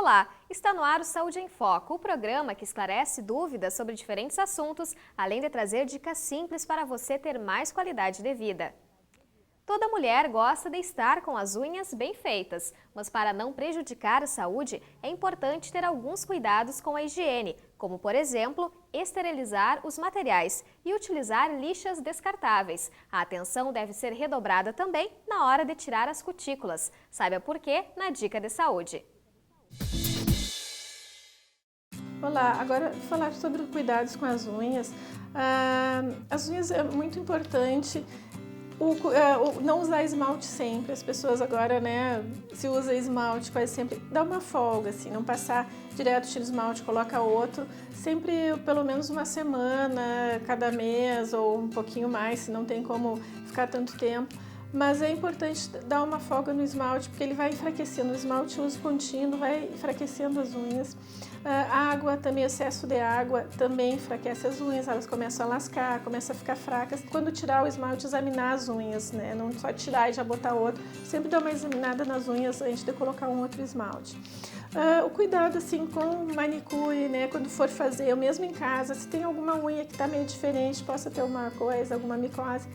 Olá, está no ar o Saúde em Foco, o programa que esclarece dúvidas sobre diferentes assuntos, além de trazer dicas simples para você ter mais qualidade de vida. Toda mulher gosta de estar com as unhas bem feitas, mas para não prejudicar a saúde, é importante ter alguns cuidados com a higiene, como, por exemplo, esterilizar os materiais e utilizar lixas descartáveis. A atenção deve ser redobrada também na hora de tirar as cutículas. Saiba por quê na Dica de Saúde. Olá, agora falar sobre cuidados com as unhas. As unhas é muito importante não usar esmalte sempre. As pessoas agora, né, se usa esmalte quase sempre, dá uma folga, assim, não passar direto, tira o esmalte, coloca outro, sempre pelo menos uma semana, cada mês ou um pouquinho mais, se não tem como ficar tanto tempo. Mas é importante dar uma folga no esmalte, porque ele vai enfraquecendo. O esmalte uso contínuo vai enfraquecendo as unhas. Água, também excesso de água, também enfraquece as unhas, elas começam a lascar, começam a ficar fracas. Quando tirar o esmalte, examinar as unhas, né? Não só tirar e já botar outro. Sempre dar uma examinada nas unhas antes de colocar um outro esmalte. O cuidado assim com manicure, né? Quando for fazer, eu mesmo em casa, se tem alguma unha que está meio diferente, possa ter uma coisa, alguma micose,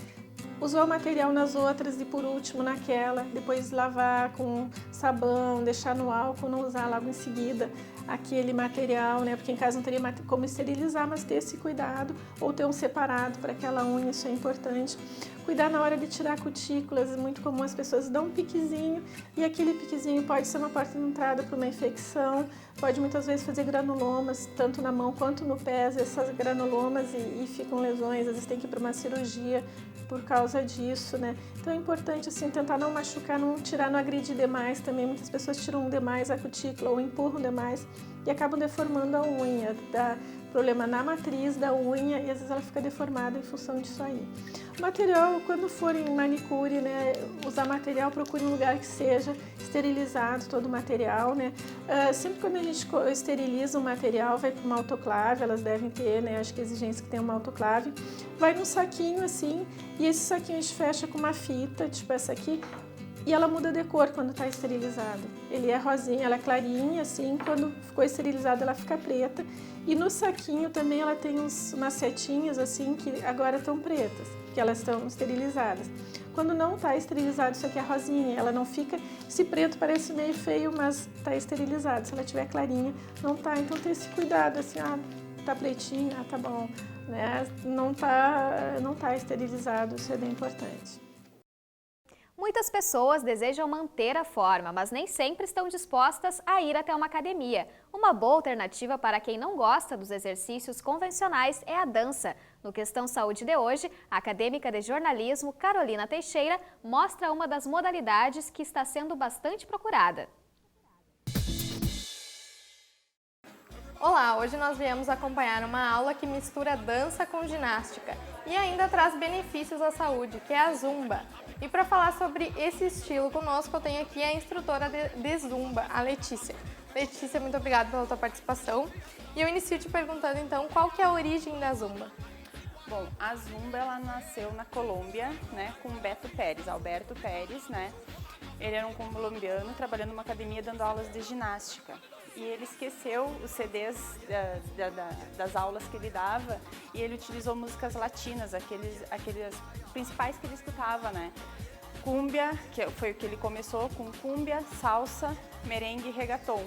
usar o material nas outras e por último naquela, depois lavar com sabão, deixar no álcool, não usar logo em seguida aquele material, né? Porque em casa não teria como esterilizar, mas ter esse cuidado ou ter um separado para aquela unha, isso é importante. Cuidar na hora de tirar cutículas, é muito comum as pessoas dão um piquezinho e aquele piquezinho pode ser uma porta de entrada para uma infecção, pode muitas vezes fazer granulomas, tanto na mão quanto no pé, essas granulomas e ficam lesões, às vezes tem que ir para uma cirurgia por causa disso, né? Então é importante assim tentar não machucar, não tirar, não agredir demais também. Muitas pessoas tiram demais a cutícula ou empurram demais e acabam deformando a unha, dá problema na matriz da unha e às vezes ela fica deformada em função disso aí. O material, quando for em manicure, né, usar material, procure um lugar que seja esterilizado todo o material, né? Sempre quando a gente esteriliza um material, vai para uma autoclave, elas devem ter, né, acho que exigência que tem uma autoclave, vai num saquinho assim, e esse saquinho a gente fecha com uma fita, tipo essa aqui, e ela muda de cor quando está esterilizado. Ele é rosinha, ela é clarinha, assim, quando ficou esterilizada ela fica preta. E no saquinho também ela tem umas setinhas, assim, que agora estão pretas, que elas estão esterilizadas. Quando não está esterilizado, isso aqui é rosinha, ela não fica... Esse preto parece meio feio, mas está esterilizado. Se ela tiver clarinha, não está. Então tem esse cuidado, assim, tá pretinha, tá bom, né? Não tá esterilizado, isso é bem importante. Muitas pessoas desejam manter a forma, mas nem sempre estão dispostas a ir até uma academia. Uma boa alternativa para quem não gosta dos exercícios convencionais é a dança. No Questão Saúde de hoje, a acadêmica de jornalismo Carolina Teixeira mostra uma das modalidades que está sendo bastante procurada. Olá, hoje nós viemos acompanhar uma aula que mistura dança com ginástica e ainda traz benefícios à saúde, que é a Zumba. E para falar sobre esse estilo conosco, eu tenho aqui a instrutora de Zumba, a Letícia. Letícia, muito obrigada pela tua participação. E eu inicio te perguntando então, qual que é a origem da Zumba? Bom, a Zumba ela nasceu na Colômbia, né, com Beto Pérez, Alberto Pérez, né? Ele era um colombiano trabalhando numa academia dando aulas de ginástica. E ele esqueceu os CDs das aulas que ele dava e ele utilizou músicas latinas, aqueles principais que ele escutava, né? Cúmbia, que foi o que ele começou com cúmbia, salsa, merengue e reggaeton.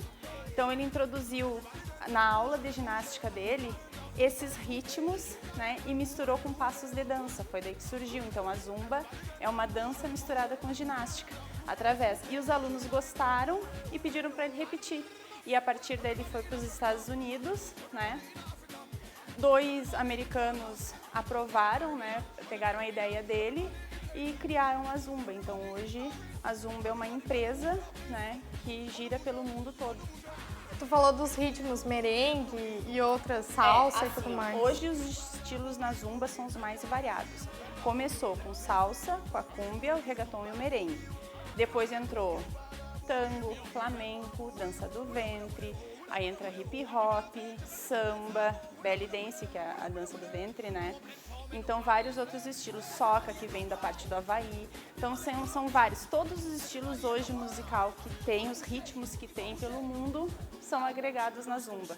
Então ele introduziu na aula de ginástica dele esses ritmos, né, e misturou com passos de dança, foi daí que surgiu. Então a Zumba é uma dança misturada com ginástica, e os alunos gostaram e pediram para ele repetir. E a partir daí ele foi para os Estados Unidos, né? 2 americanos aprovaram, né? Pegaram a ideia dele e criaram a Zumba. Então hoje a Zumba é uma empresa, né, que gira pelo mundo todo. Tu falou dos ritmos merengue e outras, salsa e tudo mais. Hoje os estilos na Zumba são os mais variados. Começou com salsa, com a cúmbia, o reggaeton e o merengue. Depois entrou tango, flamenco, dança do ventre, aí entra hip hop, samba, belly dance, que é a dança do ventre, né? Então vários outros estilos, soca, que vem da parte do Havaí. Então são vários, todos os estilos hoje musical que tem, os ritmos que tem pelo mundo, são agregados na zumba.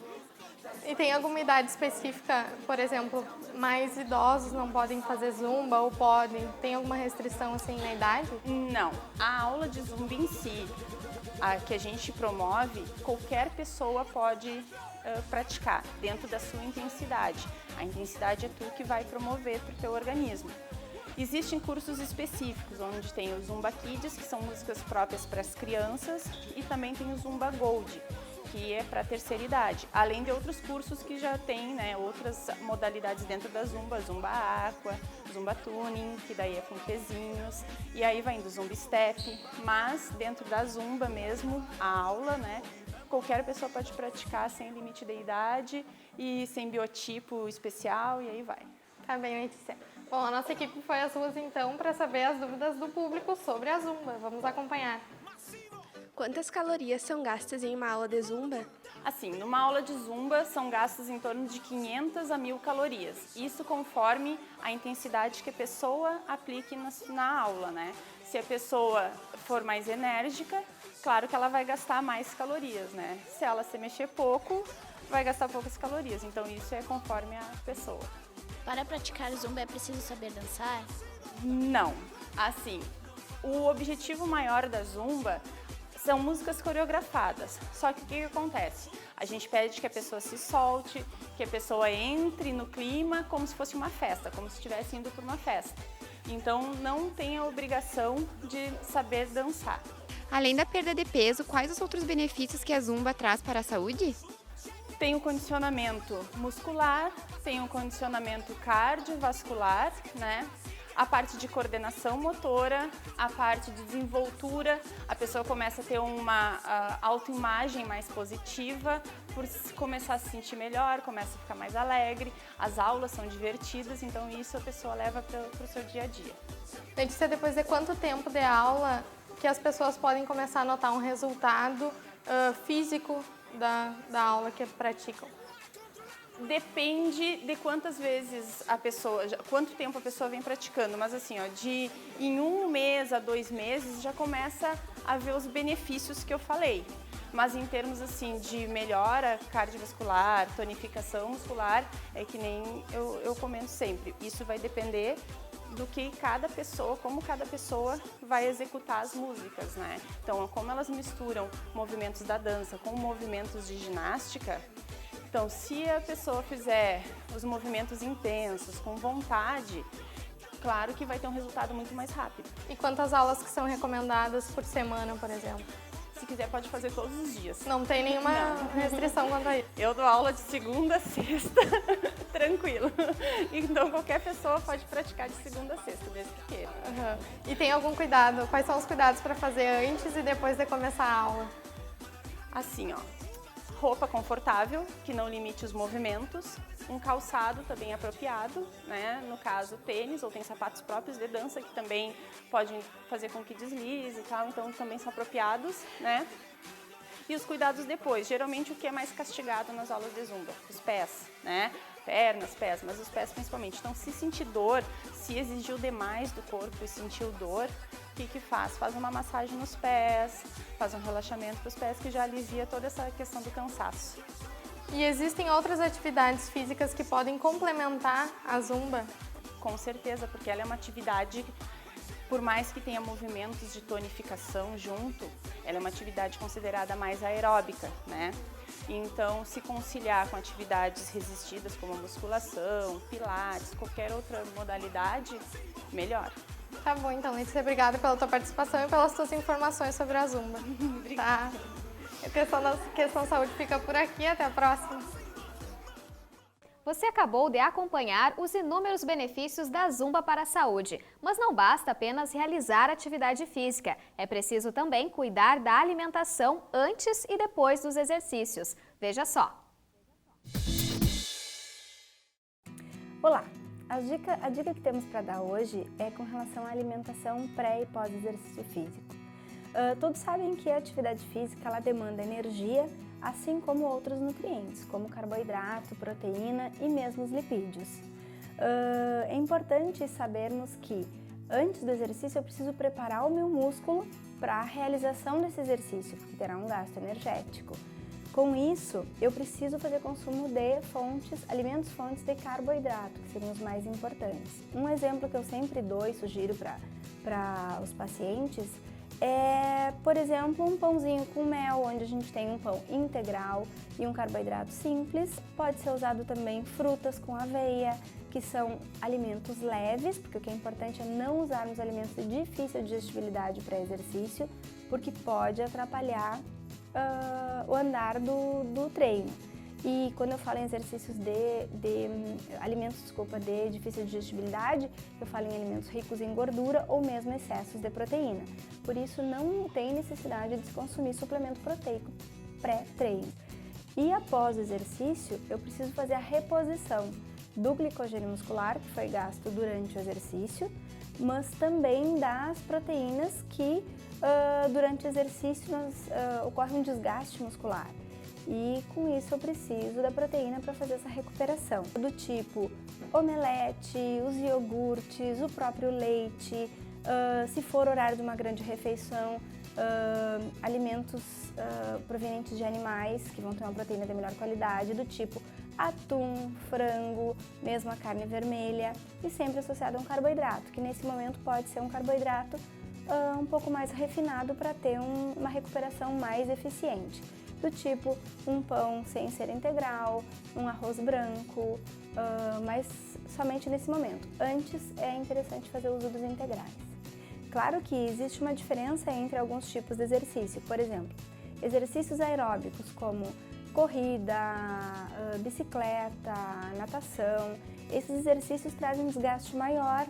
E tem alguma idade específica, por exemplo, mais idosos não podem fazer zumba ou podem? Tem alguma restrição assim na idade? Não, a aula de zumba em si, a que a gente promove, qualquer pessoa pode praticar dentro da sua intensidade. A intensidade é tu que vai promover para o teu organismo. Existem cursos específicos, onde tem o Zumba Kids, que são músicas próprias para as crianças, e também tem o Zumba Gold, que é para a terceira idade, além de outros cursos que já tem, né, outras modalidades dentro da Zumba, Zumba Aqua, Zumba Tuning, que daí é com pezinhos, e aí vai indo Zumba Step, mas dentro da Zumba mesmo, a aula, né, qualquer pessoa pode praticar sem limite de idade e sem biotipo especial, e aí vai. Tá bem, Letícia. Bom, a nossa equipe foi às ruas então para saber as dúvidas do público sobre a Zumba. Vamos acompanhar. Quantas calorias são gastas em uma aula de Zumba? Assim, numa aula de Zumba são gastas em torno de 500 a 1000 calorias. Isso conforme a intensidade que a pessoa aplique na aula, né? Se a pessoa for mais enérgica, claro que ela vai gastar mais calorias, né? Se ela se mexer pouco, vai gastar poucas calorias. Então isso é conforme a pessoa. Para praticar Zumba é preciso saber dançar? Não. Assim, o objetivo maior da Zumba são músicas coreografadas. Só que o que acontece? A gente pede que a pessoa se solte, que a pessoa entre no clima como se fosse uma festa, como se estivesse indo para uma festa. Então não tem a obrigação de saber dançar. Além da perda de peso, quais os outros benefícios que a Zumba traz para a saúde? Tem o condicionamento muscular, tem o condicionamento cardiovascular, né? A parte de coordenação motora, a parte de desenvoltura, a pessoa começa a ter uma autoimagem mais positiva, por começar a se sentir melhor, começa a ficar mais alegre, as aulas são divertidas, então isso a pessoa leva para o seu dia a dia. Letícia, depois de quanto tempo de aula que as pessoas podem começar a notar um resultado físico da aula que praticam? Depende de quantas vezes a pessoa, quanto tempo a pessoa vem praticando, mas assim, ó, em 1 mês a 2 meses já começa a ver os benefícios que eu falei. Mas em termos assim de melhora cardiovascular, tonificação muscular, é que nem eu comento sempre. Isso vai depender do que cada pessoa, como cada pessoa vai executar as músicas, né? Então, como elas misturam movimentos da dança com movimentos de ginástica, então se a pessoa fizer os movimentos intensos, com vontade, claro que vai ter um resultado muito mais rápido. E quantas aulas que são recomendadas por semana, por exemplo? Se quiser, pode fazer todos os dias. Não tem nenhuma restrição quanto a isso? Eu dou aula de segunda a sexta, tranquilo. Então, qualquer pessoa pode praticar de segunda a sexta, desde que queira. E tem algum cuidado? Quais são os cuidados para fazer antes e depois de começar a aula? Assim, ó, roupa confortável, que não limite os movimentos, um calçado também apropriado, né? No caso, tênis, ou tem sapatos próprios de dança que também podem fazer com que deslize e tal, então também são apropriados, né? E os cuidados depois, geralmente o que é mais castigado nas aulas de Zumba? Os pés, né? Pernas, pés, mas os pés principalmente. Então, se sentir dor, se exigiu demais do corpo e sentiu dor, o que faz? Faz uma massagem nos pés, faz um relaxamento para os pés, que já alivia toda essa questão do cansaço. E existem outras atividades físicas que podem complementar a Zumba? Com certeza, porque ela é uma atividade, por mais que tenha movimentos de tonificação junto, ela é uma atividade considerada mais aeróbica, né? Então, se conciliar com atividades resistidas como a musculação, pilates, qualquer outra modalidade, melhor. Tá bom, então, Letícia, obrigada pela tua participação e pelas tuas informações sobre a Zumba. Obrigada. Tá. A questão saúde fica por aqui, até a próxima. Você acabou de acompanhar os inúmeros benefícios da Zumba para a saúde. Mas não basta apenas realizar atividade física. É preciso também cuidar da alimentação antes e depois dos exercícios. Veja só. Olá! A dica que temos para dar hoje é com relação à alimentação pré e pós-exercício físico. Todos sabem que a atividade física ela demanda energia, assim como outros nutrientes, como carboidrato, proteína e mesmo os lipídios. É importante sabermos que antes do exercício eu preciso preparar o meu músculo para a realização desse exercício, que terá um gasto energético. Com isso, eu preciso fazer consumo de alimentos fontes de carboidrato, que seriam os mais importantes. Um exemplo que eu sempre dou e sugiro para os pacientes é, por exemplo, um pãozinho com mel, onde a gente tem um pão integral e um carboidrato simples. Pode ser usado também frutas com aveia, que são alimentos leves, porque o que é importante é não usarmos alimentos de difícil digestibilidade para exercício, porque pode atrapalhar o andar do treino. E quando eu falo em exercícios de difícil digestibilidade, eu falo em alimentos ricos em gordura ou mesmo excessos de proteína. Por isso, não tem necessidade de se consumir suplemento proteico pré-treino. E após o exercício, eu preciso fazer a reposição do glicogênio muscular, que foi gasto durante o exercício, mas também das proteínas que durante o exercício ocorre um desgaste muscular. E com isso eu preciso da proteína para fazer essa recuperação. Do tipo omelete, os iogurtes, o próprio leite, se for horário de uma grande refeição, alimentos provenientes de animais que vão ter uma proteína de melhor qualidade, do tipo atum, frango, mesmo a carne vermelha, e sempre associado a um carboidrato, que nesse momento pode ser um carboidrato um pouco mais refinado para ter uma recuperação mais eficiente. Do tipo um pão sem ser integral, um arroz branco, mas somente nesse momento. Antes é interessante fazer uso dos integrais. Claro que existe uma diferença entre alguns tipos de exercício. Por exemplo, exercícios aeróbicos como corrida, bicicleta, natação. Esses exercícios trazem um desgaste maior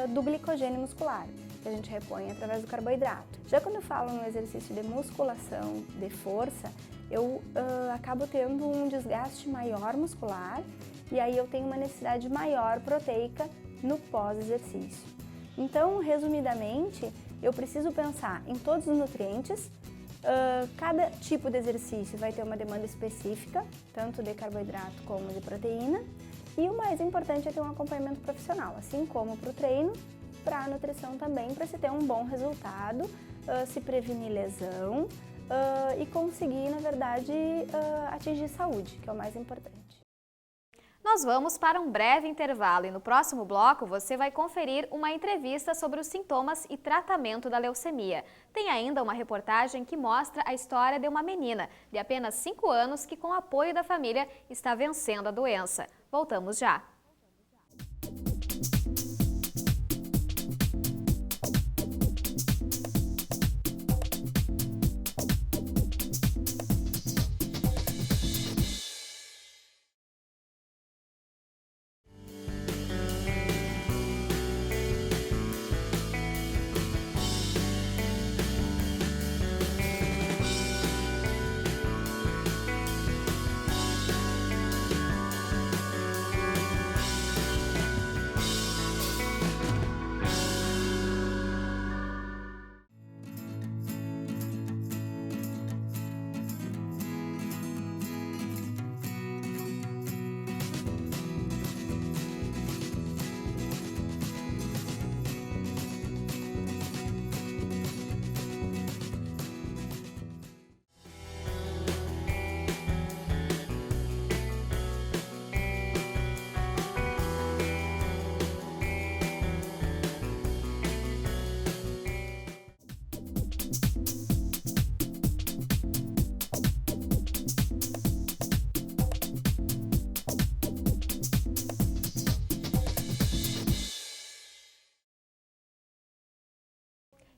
do glicogênio muscular, que a gente repõe através do carboidrato. Já quando eu falo no exercício de musculação, de força, eu acabo tendo um desgaste maior muscular e aí eu tenho uma necessidade maior proteica no pós-exercício. Então, resumidamente, eu preciso pensar em todos os nutrientes. Cada tipo de exercício vai ter uma demanda específica, tanto de carboidrato como de proteína. E o mais importante é ter um acompanhamento profissional, assim como para o treino, para a nutrição também, para se ter um bom resultado, se prevenir lesão e conseguir, na verdade, atingir saúde, que é o mais importante. Nós vamos para um breve intervalo e no próximo bloco você vai conferir uma entrevista sobre os sintomas e tratamento da leucemia. Tem ainda uma reportagem que mostra a história de uma menina de apenas 5 anos que, com o apoio da família, está vencendo a doença. Voltamos já!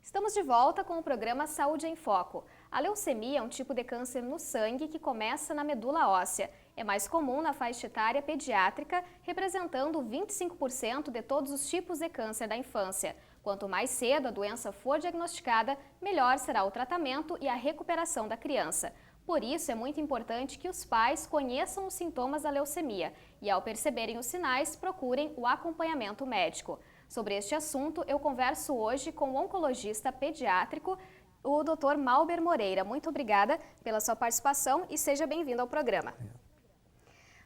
Estamos de volta com o programa Saúde em Foco. A leucemia é um tipo de câncer no sangue que começa na medula óssea. É mais comum na faixa etária pediátrica, representando 25% de todos os tipos de câncer da infância. Quanto mais cedo a doença for diagnosticada, melhor será o tratamento e a recuperação da criança. Por isso, é muito importante que os pais conheçam os sintomas da leucemia e, ao perceberem os sinais, procurem o acompanhamento médico. Sobre este assunto, eu converso hoje com o oncologista pediátrico, o Dr. Malber Moreira. Muito obrigada pela sua participação e seja bem-vindo ao programa.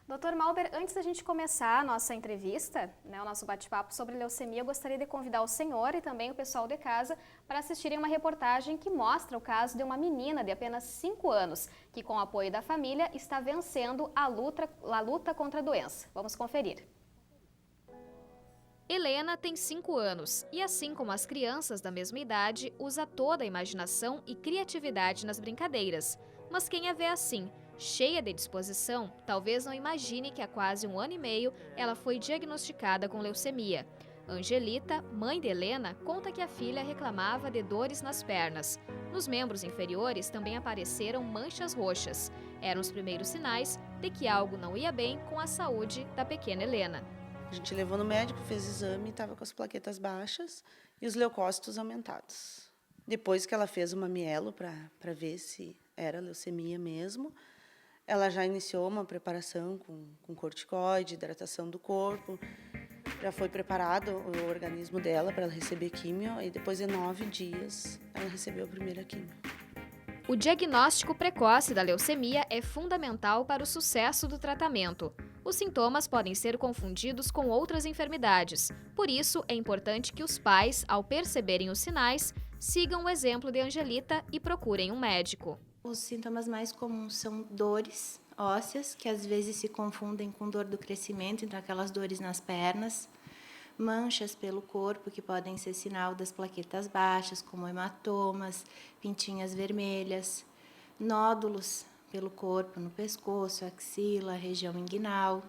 Doutor Malber, antes da gente começar a nossa entrevista, né, o nosso bate-papo sobre leucemia, eu gostaria de convidar o senhor e também o pessoal de casa para assistirem uma reportagem que mostra o caso de uma menina de apenas 5 anos, que com o apoio da família está vencendo a luta contra a doença. Vamos conferir. Helena tem 5 anos e, assim como as crianças da mesma idade, usa toda a imaginação e criatividade nas brincadeiras. Mas quem a vê assim, cheia de disposição, talvez não imagine que há quase 1 ano e meio ela foi diagnosticada com leucemia. Angelita, mãe de Helena, conta que a filha reclamava de dores nas pernas. Nos membros inferiores também apareceram manchas roxas. Eram os primeiros sinais de que algo não ia bem com a saúde da pequena Helena. A gente levou no médico, fez exame, estava com as plaquetas baixas e os leucócitos aumentados. Depois que ela fez uma mielo para ver se era leucemia mesmo, ela já iniciou uma preparação com corticoide, hidratação do corpo. Já foi preparado o organismo dela para ela receber químio e depois de 9 dias ela recebeu a primeira químio. O diagnóstico precoce da leucemia é fundamental para o sucesso do tratamento. Os sintomas podem ser confundidos com outras enfermidades. Por isso, é importante que os pais, ao perceberem os sinais, sigam o exemplo de Angelita e procurem um médico. Os sintomas mais comuns são dores ósseas, que às vezes se confundem com dor do crescimento, então aquelas dores nas pernas, manchas pelo corpo, que podem ser sinal das plaquetas baixas, como hematomas, pintinhas vermelhas, nódulos pelo corpo, no pescoço, axila, região inguinal,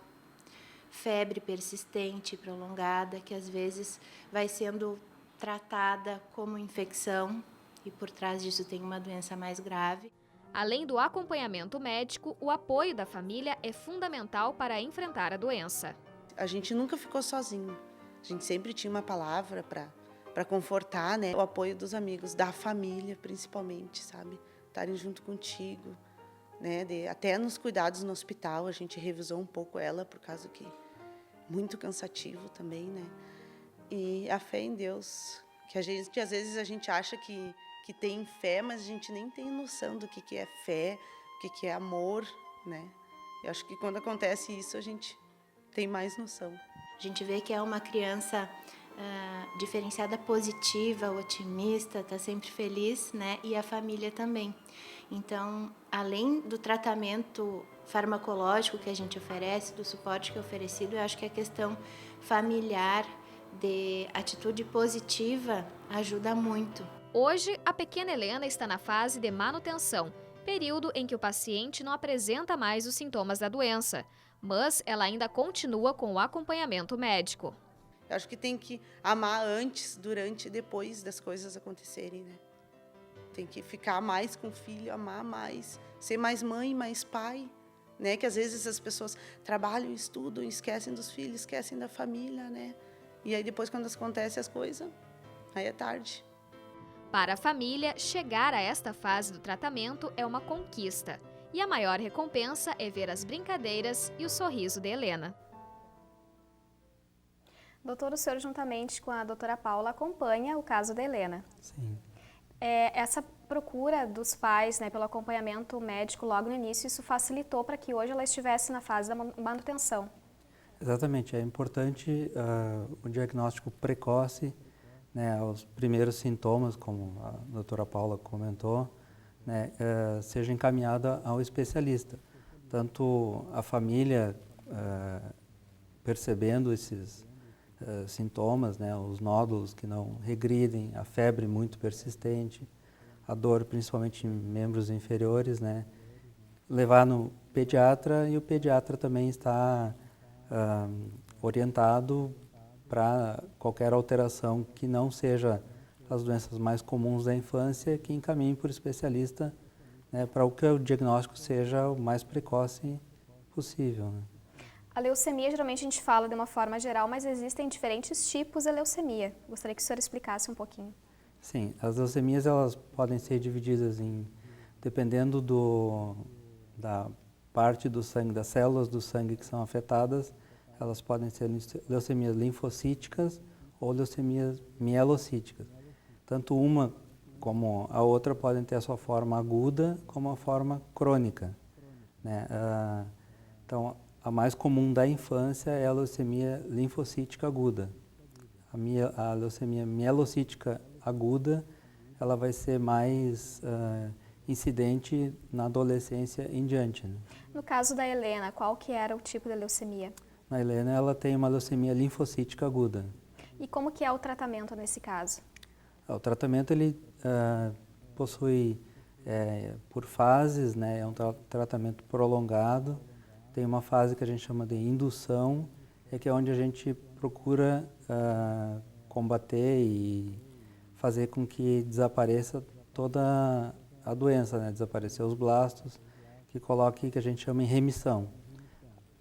febre persistente, prolongada, que às vezes vai sendo tratada como infecção e por trás disso tem uma doença mais grave. Além do acompanhamento médico, o apoio da família é fundamental para enfrentar a doença. A gente nunca ficou sozinho. A gente sempre tinha uma palavra para confortar, né? O apoio dos amigos, da família principalmente, sabe? Estarem junto contigo, né? Até nos cuidados no hospital, a gente revisou um pouco ela, por causa que muito cansativo também, né? E a fé em Deus, que às vezes a gente acha que tem fé, mas a gente nem tem noção do que é fé, o que é amor, né? Eu acho que quando acontece isso, a gente tem mais noção. A gente vê que é uma criança diferenciada, positiva, otimista, está sempre feliz, né? E a família também. Então, além do tratamento farmacológico que a gente oferece, do suporte que é oferecido, eu acho que a questão familiar, de atitude positiva, ajuda muito. Hoje, a pequena Helena está na fase de manutenção, período em que o paciente não apresenta mais os sintomas da doença, mas ela ainda continua com o acompanhamento médico. Eu acho que tem que amar antes, durante e depois das coisas acontecerem, né? Tem que ficar mais com o filho, amar mais, ser mais mãe, mais pai, né? Que às vezes as pessoas trabalham, estudam, esquecem dos filhos, esquecem da família, né? E aí depois, quando acontecem as coisas, aí é tarde. Para a família, chegar a esta fase do tratamento é uma conquista. E a maior recompensa é ver as brincadeiras e o sorriso de Helena. Doutor, o senhor, juntamente com a doutora Paula, acompanha o caso da Helena. Sim. Essa procura dos pais, né, pelo acompanhamento médico logo no início, isso facilitou para que hoje ela estivesse na fase da manutenção. Exatamente, é importante o diagnóstico precoce, né, os primeiros sintomas, como a doutora Paula comentou, né, seja encaminhada ao especialista. Tanto a família percebendo esses sintomas, né, os nódulos que não regridem, a febre muito persistente, a dor principalmente em membros inferiores, né, levar no pediatra, e o pediatra também está orientado para qualquer alteração que não seja as doenças mais comuns da infância, que encaminhe por especialista, né, para que o diagnóstico seja o mais precoce possível, né. A leucemia, geralmente a gente fala de uma forma geral, mas existem diferentes tipos de leucemia. Gostaria que o senhor explicasse um pouquinho. Sim, as leucemias elas podem ser divididas dependendo da parte do sangue, das células do sangue que são afetadas, elas podem ser leucemias linfocíticas ou leucemias mielocíticas. Tanto uma como a outra podem ter a sua forma aguda como a forma crônica, né? Então, a mais comum da infância é a leucemia linfocítica aguda. A leucemia mielocítica aguda, ela vai ser mais incidente na adolescência em diante, né? No caso da Helena, qual que era o tipo de leucemia? Na Helena, ela tem uma leucemia linfocítica aguda. E como que é o tratamento nesse caso? O tratamento ele possui por fases, né? É um tratamento prolongado. Tem uma fase que a gente chama de indução, que é onde a gente procura combater e fazer com que desapareça toda a doença, né? Desaparecer os blastos, que a gente chama em remissão.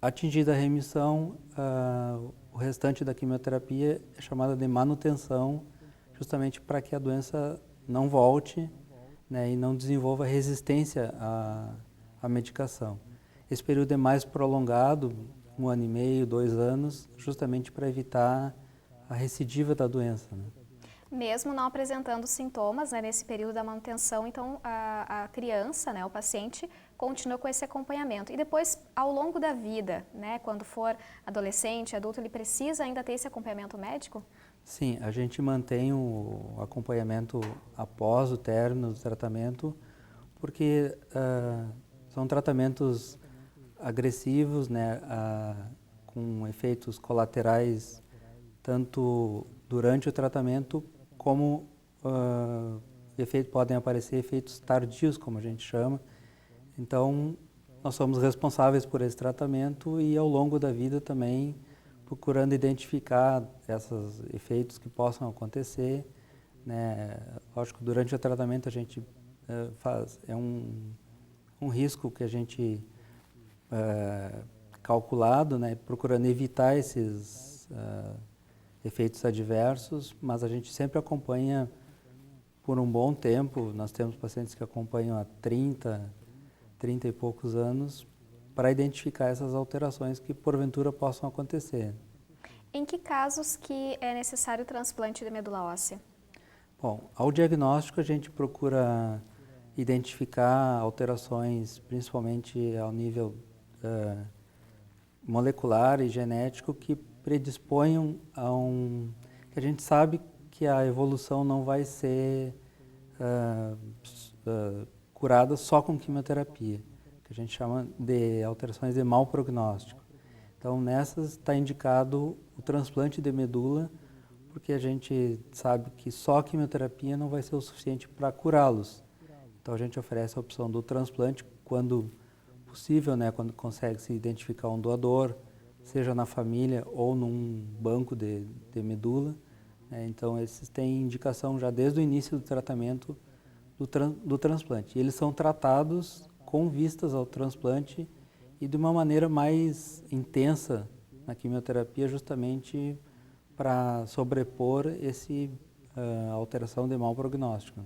Atingida a remissão, o restante da quimioterapia é chamada de manutenção, justamente para que a doença não volte, né, e não desenvolva resistência à medicação. Esse período é mais prolongado, 1 ano e meio, 2 anos, justamente para evitar a recidiva da doença, né? Mesmo não apresentando sintomas, né, nesse período da manutenção, então a criança, né, o paciente, continua com esse acompanhamento. E depois, ao longo da vida, né, quando for adolescente, adulto, ele precisa ainda ter esse acompanhamento médico? Sim, a gente mantém o acompanhamento após o término do tratamento, porque são tratamentos agressivos, né, com efeitos colaterais tanto durante o tratamento como podem aparecer efeitos tardios, como a gente chama. Então, nós somos responsáveis por esse tratamento e ao longo da vida também procurando identificar esses efeitos que possam acontecer, né? Lógico, durante o tratamento a gente é um risco que a gente calculado, né? Procurando evitar esses efeitos adversos, mas a gente sempre acompanha por um bom tempo. Nós temos pacientes que acompanham há 30 e poucos anos para identificar essas alterações que porventura possam acontecer. Em que casos que é necessário o transplante de medula óssea? Bom, ao diagnóstico a gente procura identificar alterações, principalmente ao nível molecular e genético, que predisponham que a gente sabe que a evolução não vai ser curada só com quimioterapia, que a gente chama de alterações de mau prognóstico. Então, nessas está indicado o transplante de medula, porque a gente sabe que só a quimioterapia não vai ser o suficiente para curá-los. Então, a gente oferece a opção do transplante quando possível, né, quando consegue se identificar um doador, seja na família ou num banco de medula. Então, esses têm indicação já desde o início do tratamento do transplante. E eles são tratados com vistas ao transplante e de uma maneira mais intensa na quimioterapia, justamente para sobrepor essa alteração de mau prognóstico.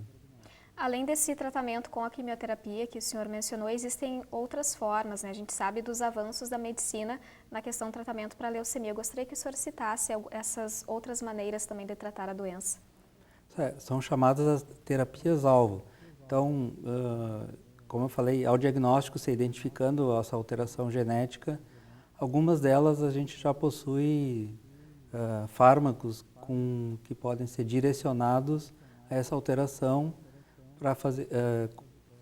Além desse tratamento com a quimioterapia que o senhor mencionou, existem outras formas, né? A gente sabe dos avanços da medicina na questão do tratamento para a leucemia. Eu gostaria que o senhor citasse essas outras maneiras também de tratar a doença. São chamadas as terapias-alvo. Então, como eu falei, ao diagnóstico, se identificando essa alteração genética, algumas delas a gente já possui fármacos que podem ser direcionados a essa alteração, para fazer,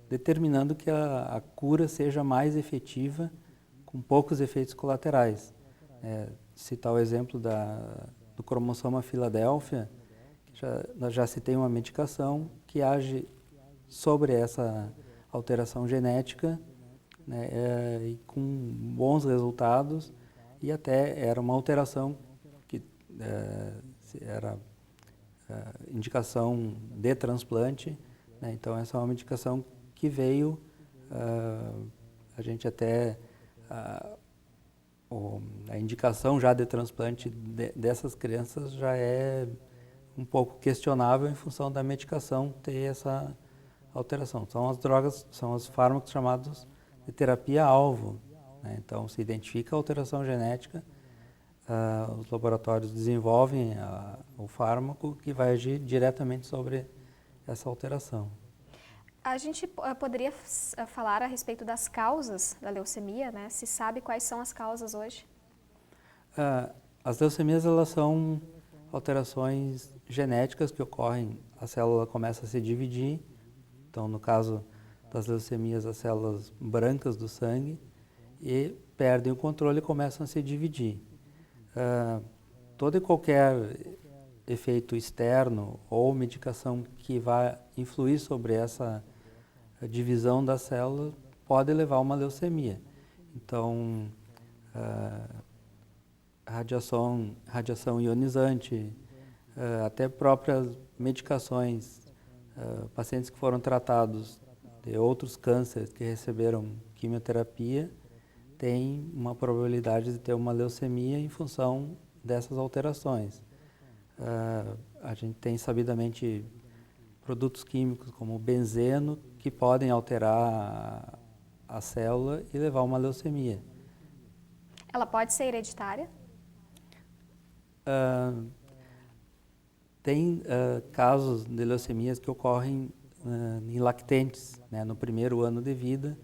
determinando que a cura seja mais efetiva, com poucos efeitos colaterais. Citar o exemplo do cromossoma Filadélfia, já se tem uma medicação que age sobre essa alteração genética, né, e com bons resultados, e até era uma alteração que era indicação de transplante, né, então essa é uma medicação que veio, a gente até, a indicação já de transplante dessas crianças já é um pouco questionável em função da medicação ter essa alteração. São as drogas, são os fármacos chamados de terapia-alvo, né? Então, se identifica a alteração genética, os laboratórios desenvolvem o fármaco que vai agir diretamente sobre essa alteração. A gente poderia falar a respeito das causas da leucemia, né? Se sabe quais são as causas hoje? As leucemias, elas são alterações genéticas que ocorrem, a célula começa a se dividir. Então, no caso das leucemias, as células brancas do sangue e perdem o controle e começam a se dividir. Todo e qualquer efeito externo ou medicação que vá influir sobre essa divisão da célula pode levar a uma leucemia. Então, radiação ionizante, até próprias medicações, pacientes que foram tratados de outros cânceres que receberam quimioterapia têm uma probabilidade de ter uma leucemia em função dessas alterações. A gente tem sabidamente produtos químicos como o benzeno que podem alterar a célula e levar a uma leucemia. Ela pode ser hereditária? Tem casos de leucemias que ocorrem em lactentes, né, no primeiro ano de vida,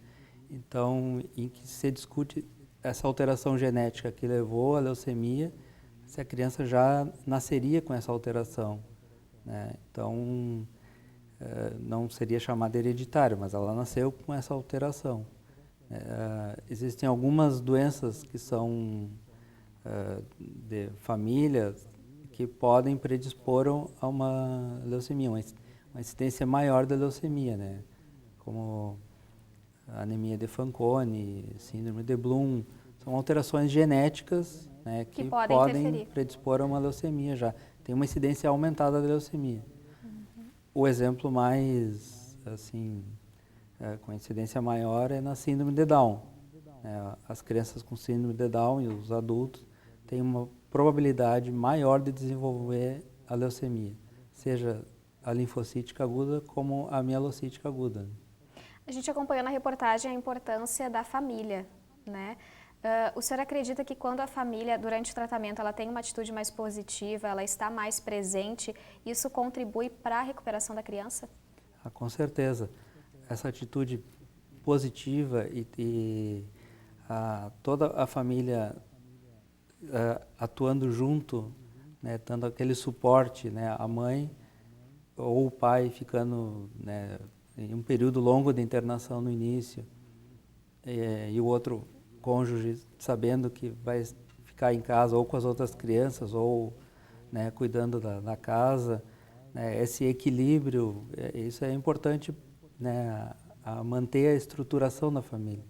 então em que se discute essa alteração genética que levou à leucemia, se a criança já nasceria com essa alteração, né? Então não seria chamada hereditária, mas ela nasceu com essa alteração. Existem algumas doenças que são de famílias que podem predispor a uma leucemia, uma incidência maior da leucemia, né? Como a anemia de Fanconi, síndrome de Bloom, são alterações genéticas, né, que podem predispor a uma leucemia já. Tem uma incidência aumentada da leucemia. O exemplo mais, assim, com incidência maior é na síndrome de Down. As crianças com síndrome de Down e os adultos têm uma probabilidade maior de desenvolver a leucemia, seja a linfocítica aguda como a mielocítica aguda. A gente acompanhou na reportagem a importância da família, né? O senhor acredita que quando a família, durante o tratamento, ela tem uma atitude mais positiva, ela está mais presente, isso contribui para a recuperação da criança? Com certeza. Essa atitude positiva e toda a família atuando junto, né, dando aquele suporte, né, a mãe ou o pai ficando, né, em um período longo de internação no início e o outro cônjuge sabendo que vai ficar em casa ou com as outras crianças ou, né, cuidando da casa, né, esse equilíbrio, isso é importante, né, a manter a estruturação da família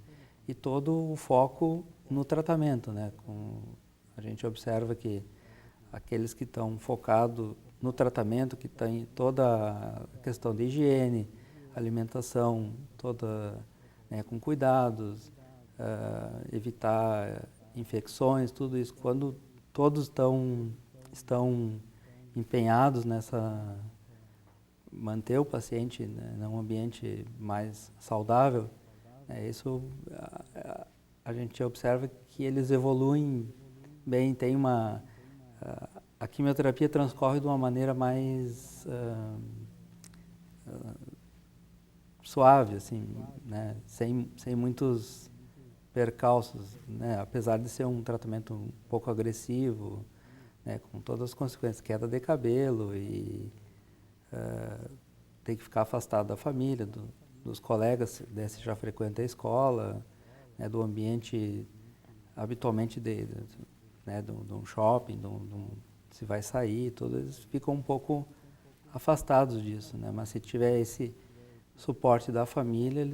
e todo o foco no tratamento, né? A gente observa que aqueles que estão focados no tratamento, que tem toda a questão de higiene, alimentação, toda, né, com cuidados, evitar infecções, tudo isso. Quando todos estão empenhados nessa manter o paciente, né, num ambiente mais saudável, isso a gente observa que eles evoluem bem. Tem a quimioterapia transcorre de uma maneira mais suave, assim, né, sem muitos percalços, né, apesar de ser um tratamento um pouco agressivo, né, com todas as consequências, queda de cabelo e tem que ficar afastado da família, dos colegas, se já frequenta a escola, né, do ambiente habitualmente de um shopping, se vai sair, todos eles ficam um pouco afastados disso, né, mas se tiver esse suporte da família,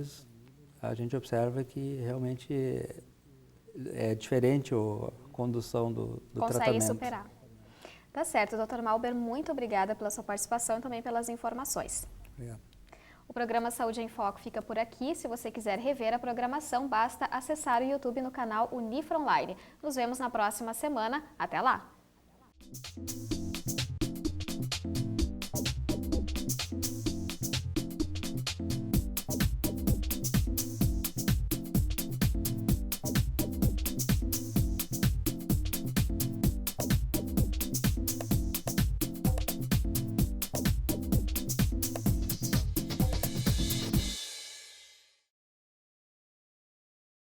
a gente observa que realmente é diferente a condução do tratamento. Consegue superar. Tá certo, Dr. Malber, muito obrigada pela sua participação e também pelas informações. Obrigado. O programa Saúde em Foco fica por aqui. Se você quiser rever a programação, basta acessar o YouTube no canal Unifra Online. Nos vemos na próxima semana. Até lá!